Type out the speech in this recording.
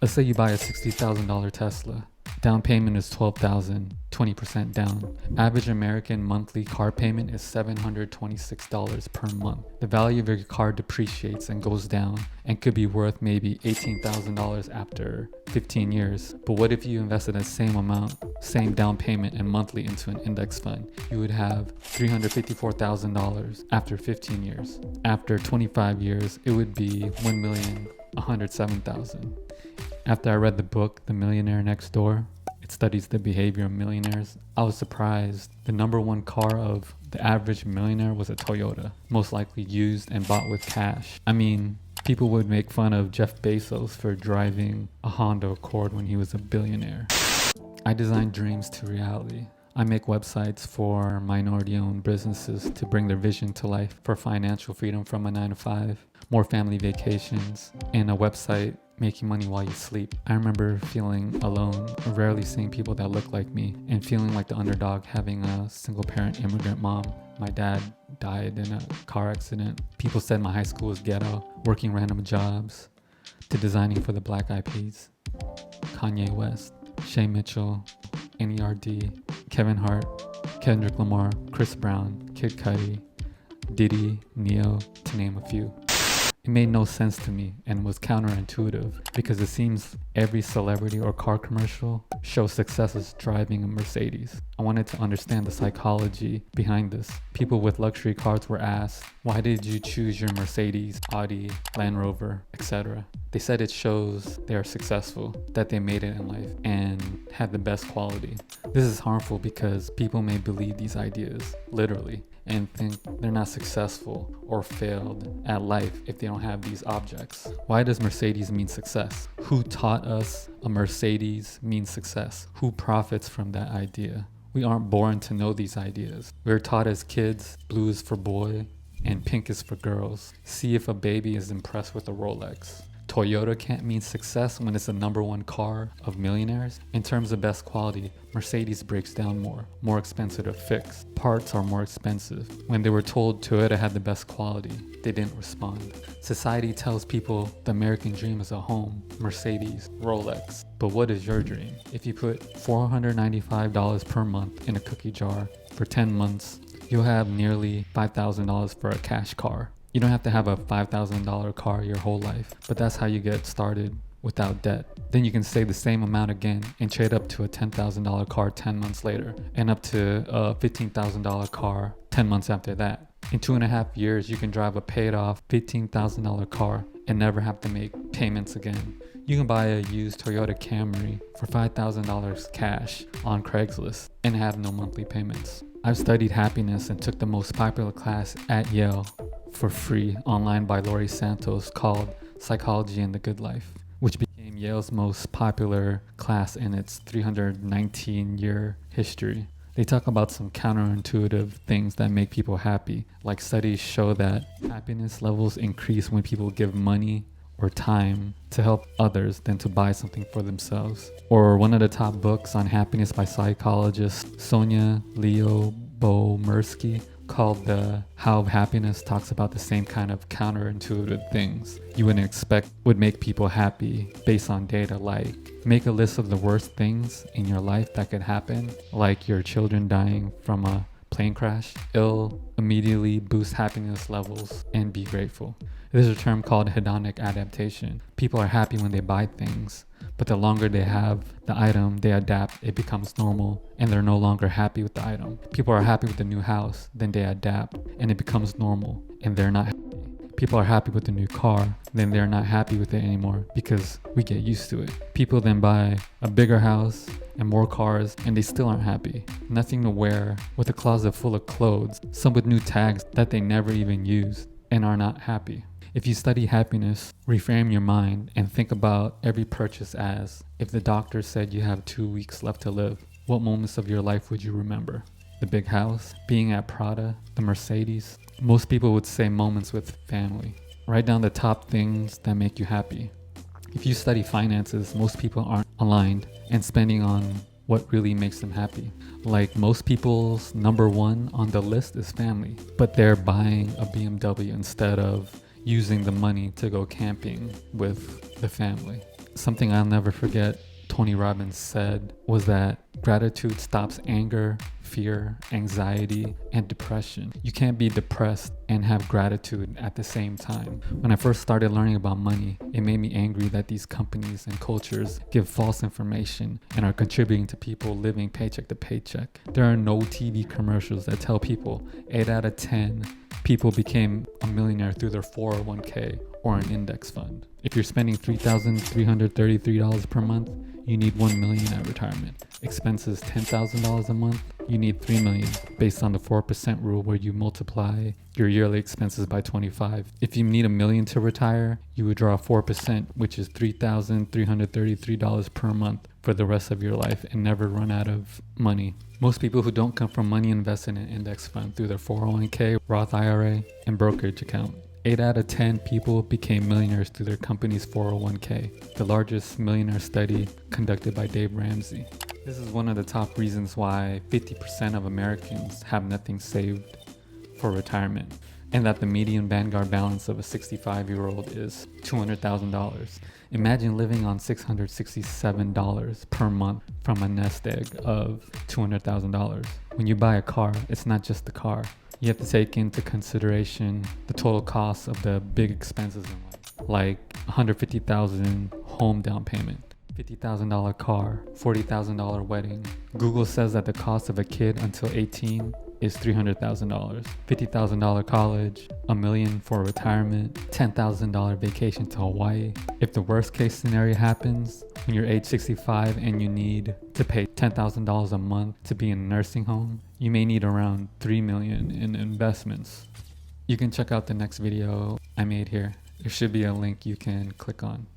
Let's say you buy a $60,000 Tesla. Down payment is $12,000, 20% down. Average American monthly car payment is $726 per month. The value of your car depreciates and goes down and could be worth maybe $18,000 after 15 years. But what if you invested the same amount, same down payment and monthly into an index fund? You would have $354,000 after 15 years. After 25 years, it would be $1,107,000. After I read the book, The Millionaire Next Door, it studies the behavior of millionaires. I was surprised. The number one car of the average millionaire was a Toyota, most likely used and bought with cash. I mean, people would make fun of Jeff Bezos for driving a Honda Accord when he was a billionaire. I design dreams to reality. I make websites for minority-owned businesses to bring their vision to life for financial freedom from a 9-to-5, more family vacations, and a website making money while you sleep. I remember feeling alone, rarely seeing people that look like me, and feeling like the underdog having a single-parent immigrant mom. My dad died in a car accident. People said my high school was ghetto, working random jobs, to designing for the Black Eyed Peas, Kanye West, Shay Mitchell, N.E.R.D, Kevin Hart, Kendrick Lamar, Chris Brown, Kid Cudi, Diddy, Neo, to name a few. It made no sense to me and was counterintuitive because it seems every celebrity or car commercial shows success as driving a Mercedes. I wanted to understand the psychology behind this. People with luxury cars were asked, why did you choose your Mercedes, Audi, Land Rover, etc.? They said it shows they are successful, that they made it in life and had the best quality. This is harmful because people may believe these ideas, literally, and think they're not successful or failed at life if they don't have these objects. Why does Mercedes mean success? Who taught us a Mercedes means success? Who profits from that idea? We aren't born to know these ideas. We were taught as kids, blue is for boy and pink is for girls. See if a baby is impressed with a Rolex. Toyota can't mean success when it's the number one car of millionaires. In terms of best quality, Mercedes breaks down more expensive to fix. Parts are more expensive. When they were told Toyota had the best quality, they didn't respond. Society tells people the American dream is a home, Mercedes, Rolex. But what is your dream? If you put $495 per month in a cookie jar for 10 months, you'll have nearly $5,000 for a cash car. You don't have to have a $5,000 car your whole life, but that's how you get started without debt. Then you can save the same amount again and trade up to a $10,000 car 10 months later and up to a $15,000 car 10 months after that. In 2.5 years, you can drive a paid off $15,000 car and never have to make payments again. You can buy a used Toyota Camry for $5,000 cash on Craigslist and have no monthly payments. I've studied happiness and took the most popular class at Yale for free online by Laurie Santos called Psychology and the Good Life, which became Yale's most popular class in its 319-year history. They talk about some counterintuitive things that make people happy, like studies show that happiness levels increase when people give money or time to help others than to buy something for themselves. Or one of the top books on happiness by psychologist Sonia Lyubomirsky called The How of Happiness talks about the same kind of counterintuitive things you wouldn't expect would make people happy based on data, like make a list of the worst things in your life that could happen, like your children dying from a plane crash. It'll immediately boost happiness levels and be grateful. There's a term called hedonic adaptation. People are happy when they buy things, but the longer they have the item, they adapt, it becomes normal, and they're no longer happy with the item. People are happy with the new house, then they adapt, and it becomes normal, and they're not happy. People are happy with the new car, then they're not happy with it anymore because we get used to it. People then buy a bigger house and more cars, and they still aren't happy. Nothing to wear, with a closet full of clothes, some with new tags that they never even use, and are not happy. If you study happiness, reframe your mind and think about every purchase as, if the doctor said you have 2 weeks left to live, what moments of your life would you remember? The big house, being at Prada, the Mercedes. Most people would say moments with family. Write down the top things that make you happy. If you study finances, most people aren't aligned and spending on what really makes them happy. Like most people's number one on the list is family, but they're buying a BMW instead of using the money to go camping with the family. Something I'll never forget Tony Robbins said was that gratitude stops anger, fear, anxiety, and depression. You can't be depressed and have gratitude at the same time. When I first started learning about money, it made me angry that these companies and cultures give false information and are contributing to people living paycheck to paycheck. There are no TV commercials that tell people 8 out of 10 people became a millionaire through their 401k or an index fund. If you're spending $3,333 per month, you need $1 million at retirement. Expenses $10,000 a month, you need $3 million based on the 4% rule where you multiply your yearly expenses by 25. If you need $1 million to retire, you would draw 4%, which is $3,333 per month for the rest of your life and never run out of money. Most people who don't come from money invest in an index fund through their 401k, Roth IRA, and brokerage account. 8 out of 10 people became millionaires through their company's 401k, the largest millionaire study conducted by Dave Ramsey. This is one of the top reasons why 50% of Americans have nothing saved for retirement, and that the median Vanguard balance of a 65-year-old is $200,000. Imagine living on $667 per month from a nest egg of $200,000. When you buy a car, it's not just the car. You have to take into consideration the total cost of the big expenses in life, like $150,000 home down payment, $50,000 car, $40,000 wedding. Google says that the cost of a kid until 18 is $300,000, $50,000 college, $1 million for retirement, $10,000 vacation to Hawaii. If the worst case scenario happens, when you're age 65 and you need to pay $10,000 a month to be in a nursing home, you may need around $3 million in investments. You can check out the next video I made here. There should be a link you can click on.